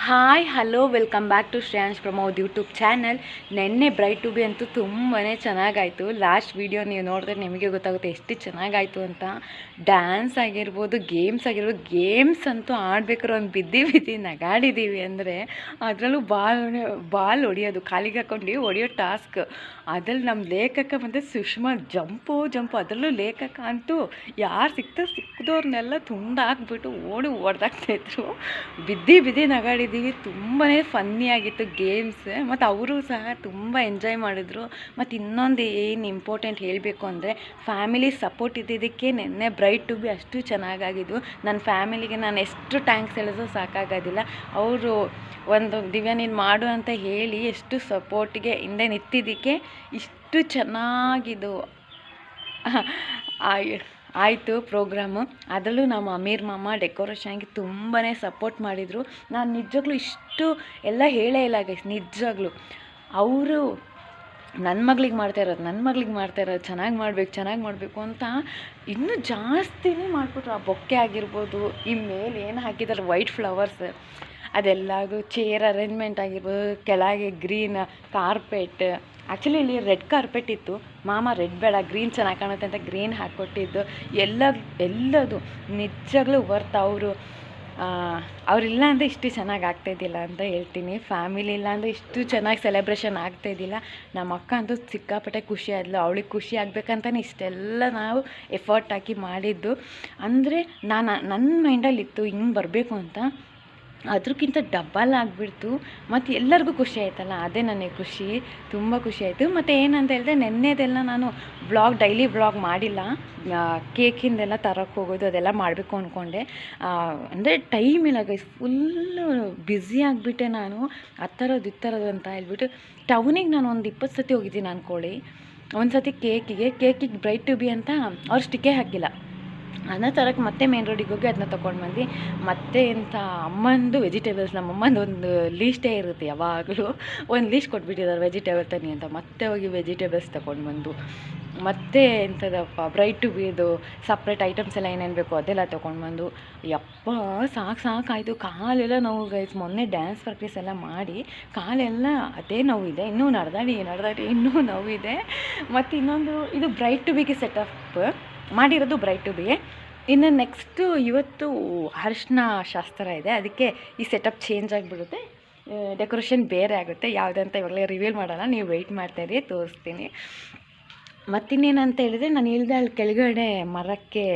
Hi hello welcome back to Shreyansh Pramod YouTube channel. ನೆನ್ನೆ bright to be ಅಂತೂ ತುಂಬಾ ಚೆನ್ನಾಗಾಯಿತು. Last video ನೀವು ನೋಡಿದ್ರೆ ನಿಮಗೆ ಗೊತ್ತಾಗುತ್ತೆ ಎಷ್ಟು ಚೆನ್ನಾಗಾಯಿತು ಅಂತ. ಡ್ಯಾನ್ಸ್ ಆಗಿರ್ಬೋದು, ಗೇಮ್ಸ್ ಆಗಿರ್ಬೋದು. ಗೇಮ್ಸ್ ಅಂತೂ ಆಡ್ಬೇಕಾದ್ರೆ ಒಂದು ಬಿದ್ದು ನಗಾಡಿದ್ದೀವಿ ಅಂದರೆ ಅದರಲ್ಲೂ ಬಾಲ್ ಹೊಡಿಯೋದು, ಕಾಲಿಗೆ ಹಾಕೊಂಡು ಹೊಡಿಯೋ ಟಾಸ್ಕ್. ಅದ್ರಲ್ಲಿ ನಮ್ಮ ಲೇಖಕ ಮತ್ತು ಸುಷ್ಮಾ ಜಂಪು ಅದರಲ್ಲೂ ಲೇಖಕ ಅಂತೂ ಯಾರು ಸಿಕ್ಕಿದವ್ರನ್ನೆಲ್ಲ ತುಂಡಾಕ್ಬಿಟ್ಟು ಹೊಡೆದಾಕ್ತಾಯಿದ್ರು. ಬಿದ್ದು ನಗಾಡಿದ್ದೀವಿ. ತುಂಬಾ ಫನ್ನಿಯಾಗಿತ್ತು ಗೇಮ್ಸ್. ಮತ್ತು ಅವರು ಸಹ ತುಂಬ ಎಂಜಾಯ್ ಮಾಡಿದ್ರು. ಮತ್ತು ಇನ್ನೊಂದು ಏನು ಇಂಪಾರ್ಟೆಂಟ್ ಹೇಳಬೇಕು ಅಂದರೆ, ಫ್ಯಾಮಿಲಿ ಸಪೋರ್ಟ್ ಇದ್ದಿದ್ದಕ್ಕೆ ನೆನ್ನೆ ಬ್ರೈಟ್ ಟು ಬಿ ಅಷ್ಟು ಚೆನ್ನಾಗಾಗಿದ್ದು. ನನ್ನ ಫ್ಯಾಮಿಲಿಗೆ ನಾನು ಎಷ್ಟು ಥ್ಯಾಂಕ್ಸ್ ಹೇಳಿದ್ರು ಸಾಕಾಗೋದಿಲ್ಲ. ಅವರು ಒಂದು ದಿವ್ಯ ನೀನು ಮಾಡು ಅಂತ ಹೇಳಿ ಎಷ್ಟು ಸಪೋರ್ಟಿಗೆ ಹಿಂದೆ ನಿಂತಿದ್ದಕ್ಕೆ ಇಷ್ಟು ಚೆನ್ನಾಗಿದ್ದು ಆಯಿತು ಪ್ರೋಗ್ರಾಮು. ಅದರಲ್ಲೂ ನಮ್ಮ ಅಮೀರ್ ಮಾಮ ಡೆಕೋರೇಷನ್ಗೆ ತುಂಬಾ ಸಪೋರ್ಟ್ ಮಾಡಿದರು. ನಾನು ನಿಜವಾಗ್ಲೂ ಇಷ್ಟು ಎಲ್ಲ ಹೇಳೇ ಇಲ್ಲ ಗೈಸ್. ನಿಜವಾಗ್ಲೂ ಅವರು ನನ್ನ ಮಗಳಿಗೆ ಮಾಡ್ತಾಯಿರೋದು ಚೆನ್ನಾಗಿ ಮಾಡಬೇಕು ಅಂತ ಇನ್ನೂ ಜಾಸ್ತಿನೇ ಮಾಡಿಬಿಟ್ರು. ಆ ಬೊಕ್ಕೆ ಆಗಿರ್ಬೋದು, ಈ ಮೇಲೆ ಏನು ಹಾಕಿದ್ದಾರೆ ವೈಟ್ ಫ್ಲವರ್ಸ್, ಅದೆಲ್ಲದು ಚೇರ್ ಅರೇಂಜ್ಮೆಂಟ್ ಆಗಿರ್ಬೋದು, ಕೆಳಗೆ ಗ್ರೀನ್ ಕಾರ್ಪೆಟ್. ಆ್ಯಕ್ಚುಲಿ ಇಲ್ಲಿ ರೆಡ್ ಕಾರ್ಪೆಟ್ ಇತ್ತು. ಮಾಮ ರೆಡ್ ಬೇಡ, ಗ್ರೀನ್ ಚೆನ್ನಾಗಿ ಕಾಣುತ್ತೆ ಅಂತ ಗ್ರೀನ್ ಹಾಕ್ಕೊಟ್ಟಿದ್ದು. ಎಲ್ಲದು ನಿಜವಾಗ್ಲೂ ವರ್ತ್. ಅವರಿಲ್ಲ ಅಂದರೆ ಇಷ್ಟು ಚೆನ್ನಾಗಿ ಆಗ್ತಾಯಿದ್ದಿಲ್ಲ ಅಂತ ಹೇಳ್ತೀನಿ. ಫ್ಯಾಮಿಲಿ ಇಲ್ಲ ಅಂದರೆ ಇಷ್ಟು ಚೆನ್ನಾಗಿ ಸೆಲೆಬ್ರೇಷನ್ ಆಗ್ತಾಯಿದ್ದಿಲ್ಲ. ನಮ್ಮ ಅಕ್ಕ ಅಂತೂ ಸಿಕ್ಕಾಪಟ್ಟೆ ಖುಷಿ ಆದ್ಲು. ಅವಳಿಗೆ ಖುಷಿ ಆಗಬೇಕಂತಲೇ ಇಷ್ಟೆಲ್ಲ ನಾವು ಎಫರ್ಟ್ ಹಾಕಿ ಮಾಡಿದ್ದು. ಅಂದರೆ ನನ್ನ ಮೈಂಡಲ್ಲಿತ್ತು ಹಿಂಗೆ ಬರಬೇಕು ಅಂತ, ಅದಕ್ಕಿಂತ ಡಬಲ್ ಆಗಿಬಿಡ್ತು. ಮತ್ತು ಎಲ್ಲರಿಗೂ ಖುಷಿ ಆಯ್ತಲ್ಲ, ಅದೇ ನನಗೆ ಖುಷಿ, ತುಂಬ ಖುಷಿ ಆಯಿತು. ಮತ್ತು ಏನಂತ ಹೇಳಿದ್ರೆ, ನೆನ್ನೆದೆಲ್ಲ ನಾನು ಡೈಲಿ ವ್ಲಾಗ್ ಮಾಡಿಲ್ಲ. ಕೇಕಿಂದೆಲ್ಲ ತರೋಕ್ಕೆ ಹೋಗೋದು ಅದೆಲ್ಲ ಮಾಡಬೇಕು ಅಂದ್ಕೊಂಡೆ. ಅಂದರೆ ಟೈಮ್ ಇಲ್ಲ ಗೈಸ್, ಫುಲ್ಲು ಬ್ಯುಸಿ ಆಗಿಬಿಟ್ಟೆ ನಾನು. ಇತ್ತರೋದು ಅಂತ ಹೇಳ್ಬಿಟ್ಟು ಟೌನಿಗೆ ನಾನು ಒಂದು 20 ಸತಿ ಹೋಗಿದ್ದೀನಿ ಅಂದ್ಕೊಳ್ಳಿ. ಒಂದು ಸತಿ ಕೇಕಿಗೆ ಬ್ರೈಟ್ ಟು ಬಿ ಅಂತ ಅವ್ರು ಸ್ಟಿಕ್ಕೇ ಹಾಕಿಲ್ಲ. ಅದನ್ನ ತರಕ್ಕೆ ಮತ್ತೆ ಮೇನ್ ರೋಡಿಗೆ ಹೋಗಿ ಅದನ್ನ ತೊಗೊಂಡು ಬಂದು, ಮತ್ತೆ ಎಂಥ ಅಮ್ಮಂದು ವೆಜಿಟೇಬಲ್ಸ್, ನಮ್ಮಮ್ಮಂದು ಒಂದು ಲೀಸ್ಟೇ ಇರುತ್ತೆ ಯಾವಾಗಲೂ. ಒಂದು ಲೀಸ್ಟ್ ಕೊಟ್ಬಿಟ್ಟಿದ್ದಾರೆ ವೆಜಿಟೇಬಲ್ ತನ್ನಿ ಅಂತ. ಮತ್ತೆ ಹೋಗಿ ವೆಜಿಟೇಬಲ್ಸ್ ತೊಗೊಂಡು ಬಂದು, ಮತ್ತೆ ಎಂಥದಪ್ಪ ಬ್ರೈಟ್ ಟು ಬಿದು ಸಪ್ರೇಟ್ ಐಟಮ್ಸ್ ಎಲ್ಲ ಏನೇನು ಬೇಕೋ ಅದೆಲ್ಲ ತೊಗೊಂಡು ಬಂದು, ಯಪ್ಪ ಸಾಕಾಯಿತು. ಕಾಲೆಲ್ಲ ನೋವು ಗೈಸ್. ಮೊನ್ನೆ ಡ್ಯಾನ್ಸ್ ಪ್ರಾಕ್ಟೀಸ್ ಎಲ್ಲ ಮಾಡಿ ಕಾಲೆಲ್ಲ ಅದೇ ನೋವಿದೆ. ಇನ್ನೂ ನಡೆದಾಡಿ ಇನ್ನೂ ನೋವಿದೆ. ಮತ್ತು ಇನ್ನೊಂದು, ಇದು ಬ್ರೈಟ್ ಟು ಬಿಗೆ ಸೆಟಪ್ ಮಾಡಿರೋದು ಬ್ರೈಟ್ ಟು ಬಿ. ಇನ್ನು ನೆಕ್ಸ್ಟು ಇವತ್ತು ಅರಿಶಿನ ಶಾಸ್ತ್ರ ಇದೆ, ಅದಕ್ಕೆ ಈ ಸೆಟಪ್ ಚೇಂಜ್ ಆಗಿಬಿಡುತ್ತೆ. ಡೆಕೋರೇಷನ್ ಬೇರೆ ಆಗುತ್ತೆ. ಯಾವುದಂತ ಇವಾಗಲೇ ರಿವೀಲ್ ಮಾಡೋಲ್ಲ, ನೀವು ವೆಯ್ಟ್ ಮಾಡ್ತಾಯಿರಿ, ತೋರಿಸ್ತೀನಿ. ಮತ್ತಿನ್ನೇನಂತ ಹೇಳಿದ್ರೆ, ನಾನು ಇಳಿದೆ ಅಲ್ಲಿ ಕೆಳಗಡೆ ಮರಕ್ಕೆ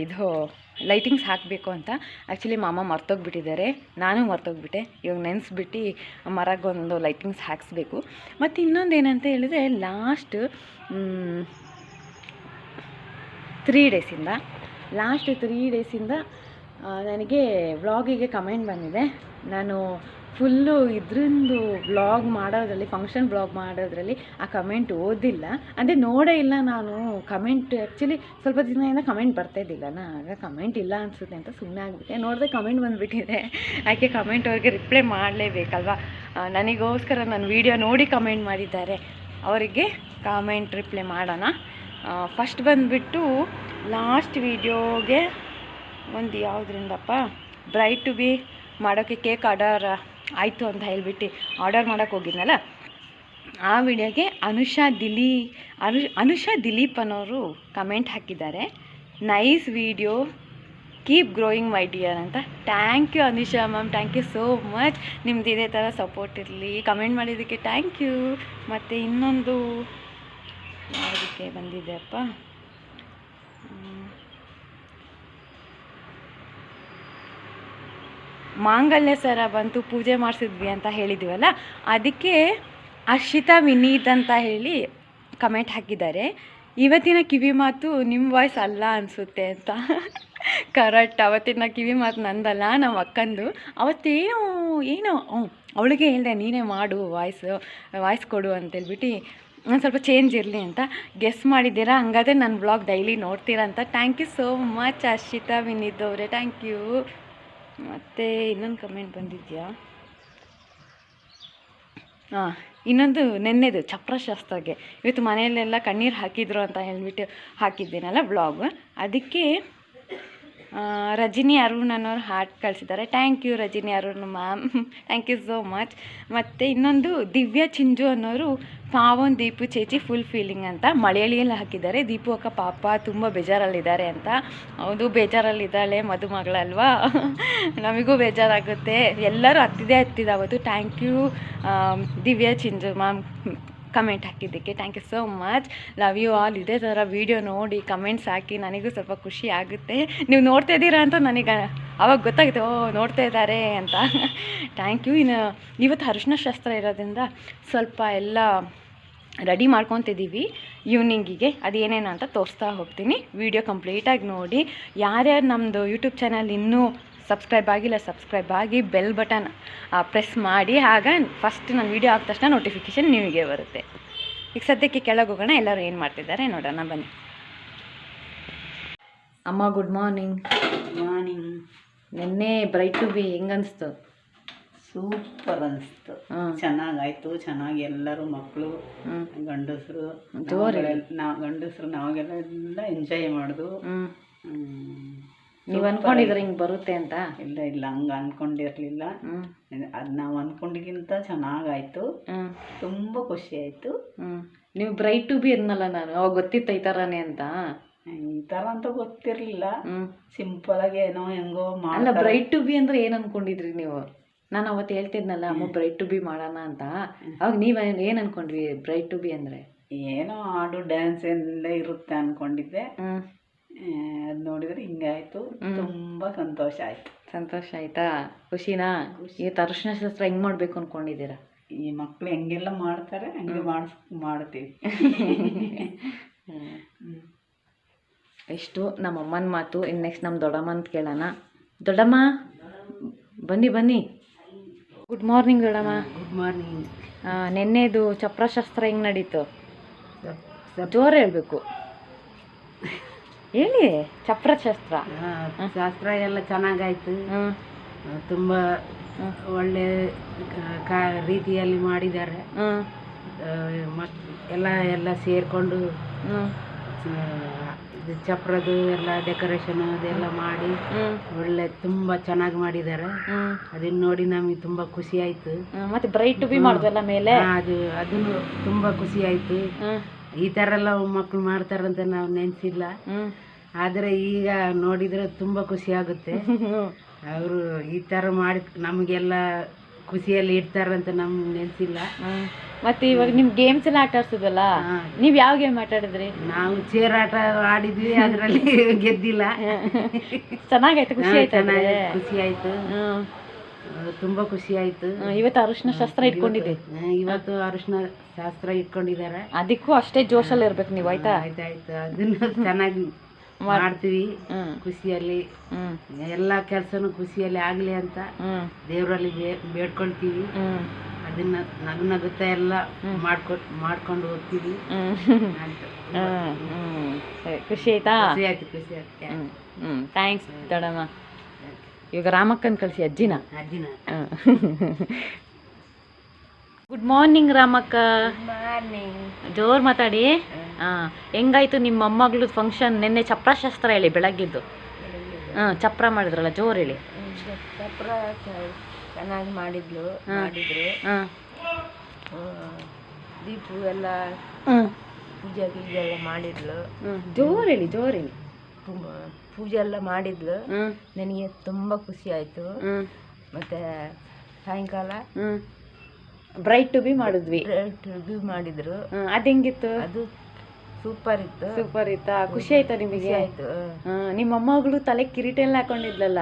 ಇದು ಲೈಟಿಂಗ್ಸ್ ಹಾಕಬೇಕು ಅಂತ. ಆ್ಯಕ್ಚುಲಿ ಮಾಮ ಮರ್ತೋಗ್ಬಿಟ್ಟಿದ್ದಾರೆ, ನಾನು ಮರ್ತೋಗ್ಬಿಟ್ಟೆ. ಇವಾಗ ನೆನೆಸ್ಬಿಟ್ಟು ಮರಗೊಂದು ಲೈಟಿಂಗ್ಸ್ ಹಾಕಿಸ್ಬೇಕು. ಮತ್ತು ಇನ್ನೊಂದು ಏನಂತ ಹೇಳಿದ್ರೆ, ಲಾಸ್ಟ್ 3 ಡೇಸಿಂದ ನನಗೆ ವ್ಲಾಗಿಗೆ ಕಮೆಂಟ್ ಬಂದಿದೆ. ನಾನು ಫುಲ್ಲು ಇದರಿಂದ ವ್ಲಾಗ್ ಮಾಡೋದ್ರಲ್ಲಿ, ಫಂಕ್ಷನ್ ವ್ಲಾಗ್ ಮಾಡೋದ್ರಲ್ಲಿ ಆ ಕಮೆಂಟ್ ಓದಿಲ್ಲ, ಅಂದರೆ ನೋಡೇ ಇಲ್ಲ ನಾನು ಕಮೆಂಟ್. ಆ್ಯಕ್ಚುಲಿ ಸ್ವಲ್ಪ ದಿನದಿಂದ ಕಮೆಂಟ್ ಬರ್ತಾಯಿದ್ದಿಲ್ಲ, ಆಗ ಕಮೆಂಟ್ ಇಲ್ಲ ಅನಿಸುತ್ತೆ ಅಂತ ಸುಮ್ಮನೆ ಆಗಿಬಿಟ್ಟೆ. ನೋಡಿದ್ರೆ ಕಮೆಂಟ್ ಬಂದುಬಿಟ್ಟಿದೆ. ಯಾಕೆ ಕಮೆಂಟ್ ಅವ್ರಿಗೆ ರಿಪ್ಲೈ ಮಾಡಲೇಬೇಕಲ್ವ. ನನಗೋಸ್ಕರ ನನ್ನ ವೀಡಿಯೋ ನೋಡಿ ಕಮೆಂಟ್ ಮಾಡಿದ್ದಾರೆ, ಅವರಿಗೆ ಕಮೆಂಟ್ ರಿಪ್ಲೈ ಮಾಡೋಣ. ಫಸ್ಟ್ ಬಂದುಬಿಟ್ಟು ಲಾಸ್ಟ್ ವೀಡಿಯೋಗೆ ಒಂದು ಯಾವುದರಿಂದಪ್ಪ ಬ್ರೈಟ್ ಟು ಬಿ ಮಾಡೋಕ್ಕೆ ಕೇಕ್ ಆರ್ಡರ್ ಆಯಿತು ಅಂತ ಹೇಳ್ಬಿಟ್ಟು ಆರ್ಡರ್ ಮಾಡೋಕ್ಕೆ ಹೋಗಿದ್ನಲ್ಲ, ಆ ವಿಡಿಯೋಗೆ ಅನುಷಾ ದಿಲೀಪ್ ಅನ್ನೋರು ಕಮೆಂಟ್ ಹಾಕಿದ್ದಾರೆ, nice video, keep growing my dear ಅಂತ. Thank you Anusha ma'am, thank you so much. ನಿಮ್ದು ಇದೇ ಥರ ಸಪೋರ್ಟ್ ಇರಲಿ. ಕಮೆಂಟ್ ಮಾಡಿದ್ದಕ್ಕೆ ಥ್ಯಾಂಕ್ ಯು. ಮತ್ತು ಇನ್ನೊಂದು ಯಾವುದಕ್ಕೆ ಬಂದಿದೆಯಪ್ಪ, ಮಾಂಗಲ್ಯ ಸರ ಬಂತು, ಪೂಜೆ ಮಾಡಿಸಿದ್ವಿ ಅಂತ ಹೇಳಿದ್ವಲ್ಲ, ಅದಕ್ಕೆ ಅರ್ಷಿತಾ ವಿನೀತ್ ಅಂತ ಹೇಳಿ ಕಮೆಂಟ್ ಹಾಕಿದ್ದಾರೆ. ಇವತ್ತಿನ ಕಿವಿ ಮಾತು ನಿಮ್ಮ ವಾಯ್ಸ್ ಅಲ್ಲ ಅನಿಸುತ್ತೆ ಅಂತ. ಕರೆಕ್ಟ್, ಅವತ್ತಿನ ಕಿವಿ ಮಾತು ನಂದಲ್ಲ, ನಮ್ಮ ಅಕ್ಕಂದು. ಅವತ್ತೇನೋ ಅವಳಿಗೆ ಹೇಳಿದೆ, ನೀನೇ ಮಾಡು ವಾಯ್ಸ್ ಕೊಡು ಅಂತೇಳ್ಬಿಟ್ಟು, ಒಂದು ಸ್ವಲ್ಪ ಚೇಂಜ್ ಇರಲಿ ಅಂತ. ಗೆಸ್ ಮಾಡಿದ್ದೀರಾ, ಹಂಗಾದ್ರೆ ನನ್ನ ವ್ಲಾಗ್ ಡೈಲಿ ನೋಡ್ತೀರಾ ಅಂತ. Thank you so much Arshita Vineeth ಅವರೇ, ಥ್ಯಾಂಕ್ ಯು. ಮತ್ತು ಇನ್ನೊಂದು ಕಮೆಂಟ್ ಬಂದಿದೆಯಾ, ಇನ್ನೊಂದು ನೆನ್ನೆದು ಚಪ್ರ ಶಾಸ್ತ್ರಗೆ ಇವತ್ತು ಮನೆಯಲ್ಲೆಲ್ಲ ಕಣ್ಣೀರು ಹಾಕಿದ್ರು ಅಂತ ಹೇಳ್ಬಿಟ್ಟು ಹಾಕಿದ್ದೀನಲ್ಲ ವ್ಲಾಗ್, ಅದಕ್ಕೆ ರಜಿನಿ ಅರುಣ್ ಅನ್ನೋರು ಹಾರ್ಟ್ ಕಳಿಸಿದ್ದಾರೆ. Thank you Rajini Arun ma'am, thank you so much. ಮತ್ತು ಇನ್ನೊಂದು ದಿವ್ಯಾ ಚಿಂಜು ಅನ್ನೋರು ಪಾವನ್ ದೀಪು ಚೇಚಿ ಫುಲ್ ಫೀಲಿಂಗ್ ಅಂತ ಮಳೆಯಲ್ಲಿ ಹಾಕಿದ್ದಾರೆ. ದೀಪು ಅಕ್ಕ ಪಾಪ ತುಂಬ ಬೇಜಾರಲ್ಲಿದ್ದಾರೆ ಅಂತ. ಹೌದು, ಬೇಜಾರಲ್ಲಿದ್ದಾಳೆ, ಮದುಮಗಳಲ್ವಾ, ನಮಗೂ ಬೇಜಾರಾಗುತ್ತೆ. ಎಲ್ಲರೂ ಹತ್ತಿದಾವತ್ತು. Thank you Divya Chinju ma'am comment ಹಾಕಿದ್ದಕ್ಕೆ, thank you so much. Love you all. ಇದೇ ಥರ ವೀಡಿಯೋ ನೋಡಿ ಕಮೆಂಟ್ಸ್ ಹಾಕಿ, ನನಗೂ ಸ್ವಲ್ಪ ಖುಷಿ ಆಗುತ್ತೆ. ನೀವು ನೋಡ್ತಾ ಇದ್ದೀರಾ ಅಂತ ನನಗೆ ಅವಾಗ ಗೊತ್ತಾಗುತ್ತೆ, ಓ ನೋಡ್ತಾ ಇದ್ದಾರೆ ಅಂತ. Thank you. ಇನ್ನು ಇವತ್ತು ಅರಿಶಿನ ಶಾಸ್ತ್ರ ಇರೋದ್ರಿಂದ ಸ್ವಲ್ಪ ಎಲ್ಲ ರೆಡಿ ಮಾಡ್ಕೊತಿದ್ದೀವಿ ಈವ್ನಿಂಗಿಗೆ. ಅದು ಏನೇನು ಅಂತ ತೋರಿಸ್ತಾ ಹೋಗ್ತೀನಿ. ವಿಡಿಯೋ ಕಂಪ್ಲೀಟಾಗಿ ನೋಡಿ. ಯಾರ್ಯಾರು ನಮ್ಮದು ಯೂಟ್ಯೂಬ್ ಚಾನಲ್ ಇನ್ನೂ ಸಬ್ಸ್ಕ್ರೈಬ್ ಆಗಿಲ್ಲ, ಸಬ್ಸ್ಕ್ರೈಬ್ ಆಗಿ ಬೆಲ್ ಬಟನ್ ಪ್ರೆಸ್ ಮಾಡಿ. ಆಗ ಫಸ್ಟ್ ನಾನು ವೀಡಿಯೋ ಆದ ತಕ್ಷಣ ನೋಟಿಫಿಕೇಷನ್ ನಿಮಗೆ ಬರುತ್ತೆ. ಈಗ ಸದ್ಯಕ್ಕೆ ಕೆಳಗೆ ಹೋಗೋಣ, ಎಲ್ಲರೂ ಏನು ಮಾಡ್ತಿದ್ದಾರೆ ನೋಡೋಣ ಬನ್ನಿ. ಅಮ್ಮ ಗುಡ್ ಮಾರ್ನಿಂಗ್. ಮಾರ್ನಿಂಗ್. ನಿನ್ನೆ ಬ್ರೈಟ್ ಟು ಬಿ ಹೆಂಗನ್ನಿಸ್ತು? ಸೂಪರ್ ಅನಿಸ್ತು, ಚೆನ್ನಾಗಾಯ್ತು. ಚೆನ್ನಾಗಿ ಎಲ್ಲರೂ ಮಕ್ಕಳು, ಗಂಡಸರು, ಗಂಡಸರು ನಾವಾಗೆಲ್ಲ ಎಂಜಾಯ್ ಮಾಡೋದು. ನೀವು ಅನ್ಕೊಂಡಿದ್ರೆ ಹಿಂಗೆ ಬರುತ್ತೆ ಅಂತ? ಇಲ್ಲ ಇಲ್ಲ, ಹಂಗೆ ಅನ್ಕೊಂಡಿರ್ಲಿಲ್ಲ. ಅದು ನಾವು ಅನ್ಕೊಂಡಿಗಿಂತ ಚೆನ್ನಾಗಾಯ್ತು. ತುಂಬ ಖುಷಿ ಆಯ್ತು. ನೀವು ಬ್ರೈಟ್ ಟು ಬಿ ಅನ್ನಲ್ಲ, ನಾನು ಅವಾಗ ಗೊತ್ತಿತ್ತು ಈ ಥರನೇ ಅಂತ. ಈ ಥರ ಅಂತ ಗೊತ್ತಿರಲಿಲ್ಲ, ಸಿಂಪಲ್ ಆಗಿ ಏನೋ ಹೆಂಗೋ ಅಲ್ಲ. ಬ್ರೈಟ್ ಟು ಬಿ ಅಂದ್ರೆ ಏನು ಅನ್ಕೊಂಡಿದ್ರಿ ನೀವು? ನಾನು ಅವತ್ತು ಹೇಳ್ತಿದ್ನಲ್ಲ ಅಮ್ಮ ಬ್ರೈಟ್ ಟು ಬಿ ಮಾಡೋಣ ಅಂತ, ಅವಾಗ ನೀವು ಏನು ಅನ್ಕೊಂಡ್ರಿ ಬ್ರೈಟ್ ಟು ಬಿ ಅಂದರೆ? ಏನೋ ಹಾಡು ಡ್ಯಾನ್ಸ್ ಎಲ್ಲ ಇರುತ್ತೆ ಅನ್ಕೊಂಡಿದ್ದೆ. ಅದು ನೋಡಿದ್ರೆ ಹಿಂಗಾಯ್ತು. ತುಂಬ ಸಂತೋಷ ಆಯ್ತು. ಸಂತೋಷ ಆಯ್ತಾ? ಖುಷಿನಾ? ಈ ಅರಿಶಿನ ಶಾಸ್ತ್ರ ಹೆಂಗೆ ಮಾಡಬೇಕು ಅಂದ್ಕೊಂಡಿದ್ದೀರಾ? ಈ ಮಕ್ಕಳು ಹೆಂಗೆಲ್ಲ ಮಾಡ್ತಾರೆ ಹಂಗೆ ಮಾಡ್ತೀವಿ. ಎಷ್ಟು ನಮ್ಮ ಅಮ್ಮನ ಮಾತು. ಇನ್ನು ನೆಕ್ಸ್ಟ್ ನಮ್ಮ ದೊಡ್ಡಮ್ಮ ಅಂತ ಕೇಳೋಣ. ದೊಡ್ಡಮ್ಮ ಬನ್ನಿ ಬನ್ನಿ. ಗುಡ್ ಮಾರ್ನಿಂಗ್ ದೊಡ್ಡಮ್ಮ. Good morning. ನೆನ್ನೆದು ಚಪ್ರ ಶಾಸ್ತ್ರ ಹೆಂಗೆ ನಡೀತು? ಜೋರು ಹೇಳ್ಬೇಕು, ಹೇಳಿ. ಚಪ್ರ ಶಾಸ್ತ್ರ ಶಾಸ್ತ್ರ ಎಲ್ಲ ಚೆನ್ನಾಗಾಯ್ತು. ತುಂಬ ಒಳ್ಳೆ ರೀತಿಯಲ್ಲಿ ಮಾಡಿದ್ದಾರೆ. ಎಲ್ಲ ಸೇರಿಕೊಂಡು ಚಪ್ರದ್ದು ಎಲ್ಲ ಡೆಕೋರೇಷನ್ ಅದೆಲ್ಲ ಮಾಡಿ ಒಳ್ಳೆ ತುಂಬ ಚೆನ್ನಾಗಿ ಮಾಡಿದ್ದಾರೆ. ಅದನ್ನ ನೋಡಿ ನಮಗೆ ತುಂಬ ಖುಷಿ ಆಯ್ತು. ಮತ್ತೆ ಬ್ರೈಟ್ ಟು ಬಿ ಮಾಡಿದ್ವಲ್ಲ ಮೇಲೆ, ಅದನ್ನು ತುಂಬ ಖುಷಿ ಆಯ್ತು. ಈ ಥರ ಎಲ್ಲ ಮಕ್ಕಳು ಮಾಡ್ತಾರಂತ ನಾವು ನೆನೆಸಿಲ್ಲ, ಆದರೆ ಈಗ ನೋಡಿದರೆ ತುಂಬ ಖುಷಿ ಆಗುತ್ತೆ. ಅವರು ಈ ಥರ ಮಾಡಿ ನಮಗೆಲ್ಲ ಖುಷಿಯಲ್ಲಿ ಇಡ್ತಾರಂತ ನಮ್ಗೆ ನೆನೆಸಿಲ್ಲ. ಮತ್ತೆ ಇವಾಗ ನಿಮ್ ಗೇಮ್ಸ್ ಎಲ್ಲ ಆಟ ಆಡ್ಸಿದ್ವಲ್ಲ, ನೀವ್ ಯಾವ ಗೇಮ್ ಆಟ ಆಡಿದ್ರಿ? ನಾವು ಚೇರ್ ಆಟ ಆಡಿದ್ವಿ, ಅದರಲ್ಲಿ ಗೆದ್ದಿಲ್ಲ. ಚೆನ್ನಾಗಾಯ್ತು, ಖುಷಿ ಆಯ್ತು. ಖುಷಿ ಆಯ್ತು, ತುಂಬಾ ಖುಷಿ ಆಯ್ತು. ಇವತ್ತು ಅರಿಶಿನ ಶಾಸ್ತ್ರ ಇಟ್ಕೊಂಡಿದ್ದೆ. ಇವತ್ತು ಅರಿಶಿನ ಶಾಸ್ತ್ರ ಇಟ್ಕೊಂಡಿದ್ದಾರೆ. ಅದಕ್ಕೂ ಅಷ್ಟೇ ಜೋಶಲ್ಲಿ ಇರ್ಬೇಕು ನೀವು. ಆಯ್ತಾ? ಆಯ್ತಾಯ್ತು. ಅದನ್ನ ಚೆನ್ನಾಗಿ ಮಾಡ್ತೀವಿ ಖುಷಿಯಲ್ಲಿ. ಎಲ್ಲ ಕೆಲಸನೂ ಖುಷಿಯಲ್ಲಿ ಆಗ್ಲಿ ಅಂತ ದೇವರಲ್ಲಿ ಬೇಡ್ಕೊಳ್ತೀವಿ. ಅದನ್ನ ನಗುತ್ತಾ ಎಲ್ಲ ಮಾಡ್ಕೊಂಡು ಹೋಗ್ತೀವಿ. ಖುಷಿ ಆಯ್ತಾ? ಖುಷಿ ಆಯ್ತು, ಖುಷಿ ಆಯ್ತು. ಥ್ಯಾಂಕ್ಸ್ ದೊಡ್ಡಮ್ಮ. ಈಗ ರಾಮಕ್ಕನ್ ಕಳಿಸಿ ಅಜ್ಜಿನ. Good morning Ramakka. ಜೋರ್ ಮಾತಾಡಿ. ಹೆಂಗಾಯ್ತು ನಿಮ್ಮ ಮೊಮ್ಮಗಳು ಫಂಕ್ಷನ್? ನಿನ್ನೆ ಚಪ್ರ ಶಾಸ್ತ್ರ ಹೇಳಿ, ಬೆಳಗ್ಗಿದ್ದು. ಚಪ್ರ ಮಾಡಿದ್ರಲ್ಲ, ಜೋರ್ ಹೇಳಿ. ಚಪ್ರ ಚೆನ್ನಾಗಿ ಮಾಡಿದ್ರು. ದೀಪು ಎಲ್ಲ ಪೂಜೆ ಗೀಜೆ ಎಲ್ಲ ಮಾಡಿದ್ಲು. ಜೋರ್ ಹೇಳಿ, ಜೋರ್ ಹೇಳಿ. ಪೂಜೆ ಎಲ್ಲ ಮಾಡಿದ್ಲು. ನನಗೆ ತುಂಬ ಖುಷಿ ಆಯಿತು. ಮತ್ತು ಸಾಯಂಕಾಲ ಬ್ರೈಟ್ ಟು ಬಿ ಮಾಡಿದ್ವಿ. ಬ್ರೈಟ್ ಟು ಬಿ ಮಾಡಿದ್ರು. ಅದು ಹೆಂಗಿತ್ತು? ಅದು ಸೂಪರ್ ಇತ್ತು. ಸೂಪರ್ ಇತ್ತಾ? ಖುಷಿ ಆಯ್ತಾ ನಿಮಗೆ? ಆಯ್ತು. ನಿಮ್ಮ ಮೊಮ್ಮಗಳು ತಲೆ ಕಿರೀಟ ಎಲ್ಲ ಹಾಕೊಂಡಿದ್ಲಲ್ಲ,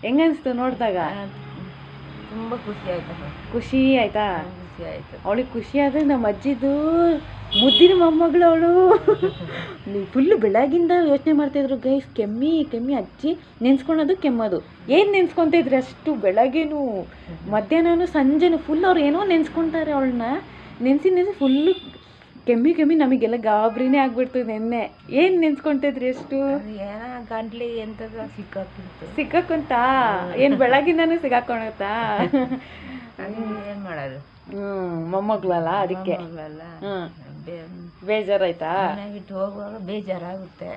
ಹೆಂಗನ್ಸ್ತು ನೋಡಿದಾಗ? ತುಂಬ ಖುಷಿ ಆಯ್ತು. ಖುಷಿ ಆಯ್ತಾ? ಖುಷಿ ಆಯ್ತು. ಅವಳಿಗೆ ಖುಷಿ ಆದ್ರೆ ನಮ್ಮ ಅಜ್ಜಿದು ಮುದ್ದಿನ ಮೊಮ್ಮಗಳು ಅವಳು. ಫುಲ್ಲು ಬೆಳಗಿಂದ ಯೋಚನೆ ಮಾಡ್ತಾಯಿದ್ರು ಗೈಸ್, ಕೆಮ್ಮಿ ಅಜ್ಜಿ ನೆನ್ಸ್ಕೊಳೋದು ಕೆಮ್ಮೋದು. ಏನು ನೆನ್ಸ್ಕೊತಿದ್ರು ಅಷ್ಟು ಬೆಳಗ್ಗೆನೂ ಮಧ್ಯಾಹ್ನನೂ ಸಂಜೆನೂ ಫುಲ್ ಅವ್ರು ಏನೋ ನೆನ್ಸ್ಕೊತಾರೆ ಅವಳನ್ನ. ನೆನೆಸಿ ಫುಲ್ಲು ಕೆಮ್ಮಿ ನಮಗೆಲ್ಲ ಗಾಬರಿನೇ ಆಗ್ಬಿಡ್ತು ನೆನ್ನೆ. ಏನು ನೆನ್ಸ್ಕೊತಿದ್ರಿ ಅಷ್ಟು? ಏನೋ ಗಂಟ್ಲಿ ಎಂಥದ್ದು ಸಿಕ್ಕಾಕೊಂತ? ಏನು ಬೆಳಗಿಂದನೂ ಸಿಗಾಕೊಳತ್ತಾ? ಏನು ಮಾಡೋದು, ಮೊಮ್ಮಗಳಲ್ಲ, ಅದಕ್ಕೆ ಬೇಜಾರಾಯ್ತಾ? ಬಿಟ್ಟು ಹೋಗುವಾಗ ಬೇಜಾರಾಗುತ್ತೆ.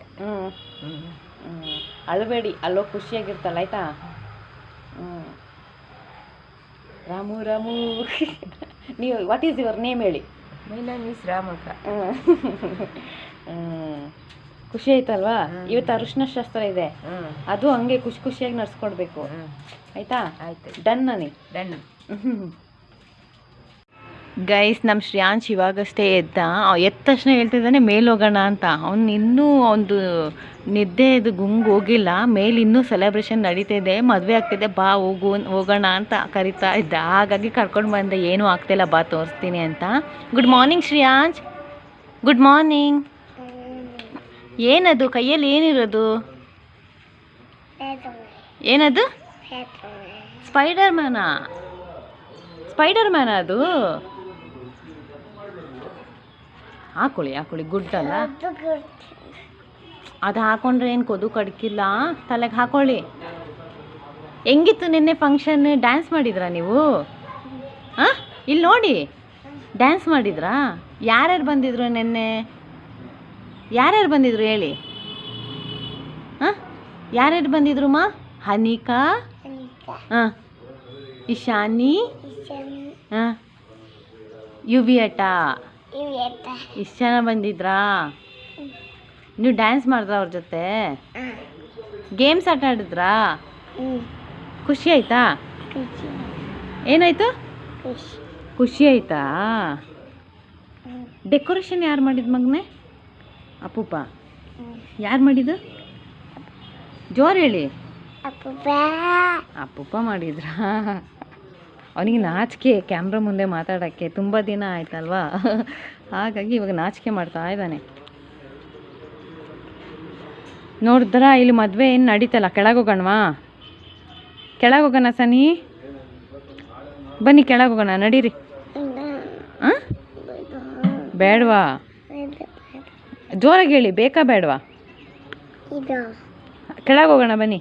ಅಳಬೇಡಿ, ಅಲ್ಲೋ ಖುಷಿಯಾಗಿರ್ತಲ್ಲ ಆಯಿತಾ. ರಾಮು ರಾಮು ನೀವು ವಾಟ್ ಈಸ್ ಯುವರ್ ನೇಮ್ ಹೇಳಿ. My name is Ramakka. ಖುಷಿ ಆಯ್ತಲ್ವಾ? ಇವತ್ತು ಅರಿಶಿನ ಶಾಸ್ತ್ರ ಇದೆ, ಅದು ಹಂಗೆ ಖುಷಿ ಖುಷಿಯಾಗಿ ನಡ್ಸ್ಕೊಡ್ಬೇಕು ಆಯಿತಾ. ಆಯ್ತು, ಡನ್ ನನಗೆ ಡನ್. ಗೈಸ್, ನಮ್ಮ ಶ್ರೇಯಾಂಶ್ ಇವಾಗಷ್ಟೇ ಎದ್ದ ತಕ್ಷಣ ಹೇಳ್ತಿದ್ದಾನೆ ಮೇಲೆ ಹೋಗೋಣ ಅಂತ. ಅವ್ನು ಇನ್ನೂ ಒಂದು ನಿದ್ದೆದು ಗುಂಗು ಹೋಗಿಲ್ಲ. ಮೇಲೆ ಇನ್ನೂ ಸೆಲೆಬ್ರೇಷನ್ ನಡೀತಿದೆ, ಮದುವೆ ಆಗ್ತಿದೆ, ಬಾ ಹೋಗೋಣ ಅಂತ ಕರಿತಾ ಇದ್ದ. ಹಾಗಾಗಿ ಕರ್ಕೊಂಡು ಬಂದೆ. ಏನೂ ಆಗ್ತಿಲ್ಲ, ಬಾ ತೋರಿಸ್ತೀನಿ ಅಂತ. Good morning Shreyansh. Good morning. ಏನದು ಕೈಯಲ್ಲಿ ಏನಿರೋದು? ಏನದು? ಸ್ಪೈಡರ್ ಮ್ಯಾನಾ? ಸ್ಪೈಡರ್ ಮ್ಯಾನ ಅದು? ಹಾಕೊಳ್ಳಿ, ಗುಡ್ ಅಲ್ಲ ಅದು. ಹಾಕೊಂಡ್ರೆ ಏನು ಕೊದು ಕಡ್ಕಿಲ್ಲ, ತಲೆಗೆ ಹಾಕೊಳ್ಳಿ. ಹೆಂಗಿತ್ತು ನಿನ್ನೆ ಫಂಕ್ಷನ್? ಡ್ಯಾನ್ಸ್ ಮಾಡಿದ್ರಾ ನೀವು? ಹಾಂ, ಇಲ್ಲಿ ನೋಡಿ, ಡ್ಯಾನ್ಸ್ ಮಾಡಿದ್ರಾ? ಯಾರ್ಯಾರು ಬಂದಿದ್ರು ನಿನ್ನೆ? ಯಾರ್ಯಾರು ಬಂದಿದ್ರು ಹೇಳಿ? ಹಾಂ, ಯಾರ್ಯಾರು ಬಂದಿದ್ರು ಮಾ? ಹನಿಕಾ, ಹಾಂ, ಇಶಾನಿ, ಹಾಂ, ಯುವಿಯಟ, ಇಷ್ಟು ಜನ ಬಂದಿದ್ರಾ? ನೀವು ಡ್ಯಾನ್ಸ್ ಮಾಡಿದ್ರ ಅವ್ರ ಜೊತೆ? ಗೇಮ್ಸ್ ಆಟ ಆಡಿದ್ರಾ? ಖುಷಿ ಆಯ್ತಾ? ಏನಾಯ್ತು? ಖುಷಿ ಆಯ್ತಾ? ಡೆಕೋರೇಷನ್ ಯಾರು ಮಾಡಿದ ಮಗನೇ? ಅಪ್ಪುಪ್ಪ. ಯಾರು ಮಾಡಿದ್ದು? ಜೋರು ಹೇಳಿ. ಅಪ್ಪುಪ್ಪ ಮಾಡಿದ್ರಾ? ಅವನಿಗೆ ನಾಚಿಕೆ ಕ್ಯಾಮ್ರಾ ಮುಂದೆ ಮಾತಾಡೋಕ್ಕೆ, ತುಂಬ ದಿನ ಆಯ್ತಲ್ವಾ, ಹಾಗಾಗಿ ಇವಾಗ ನಾಚಿಕೆ ಮಾಡ್ತಾ ಇದ್ದಾನೆ. ನೋಡಿದ್ರಾ ಇಲ್ಲಿ ಮದುವೆ ಏನು ನಡೀತಲ್ಲ, ಕೆಳಗೋಗೋಣವಾ? ಕೆಳಗೋಗೋಣ ಸನಿ, ಬನ್ನಿ ಕೆಳಗೋಗೋಣ, ನಡೀರಿ. ಹಾಂ, ಬೇಡವಾ? ಜೋರಾಗಿ ಹೇಳಿ, ಬೇಕಾ ಬೇಡವಾ? ಕೆಳಗೋಗೋಣ ಬನ್ನಿ.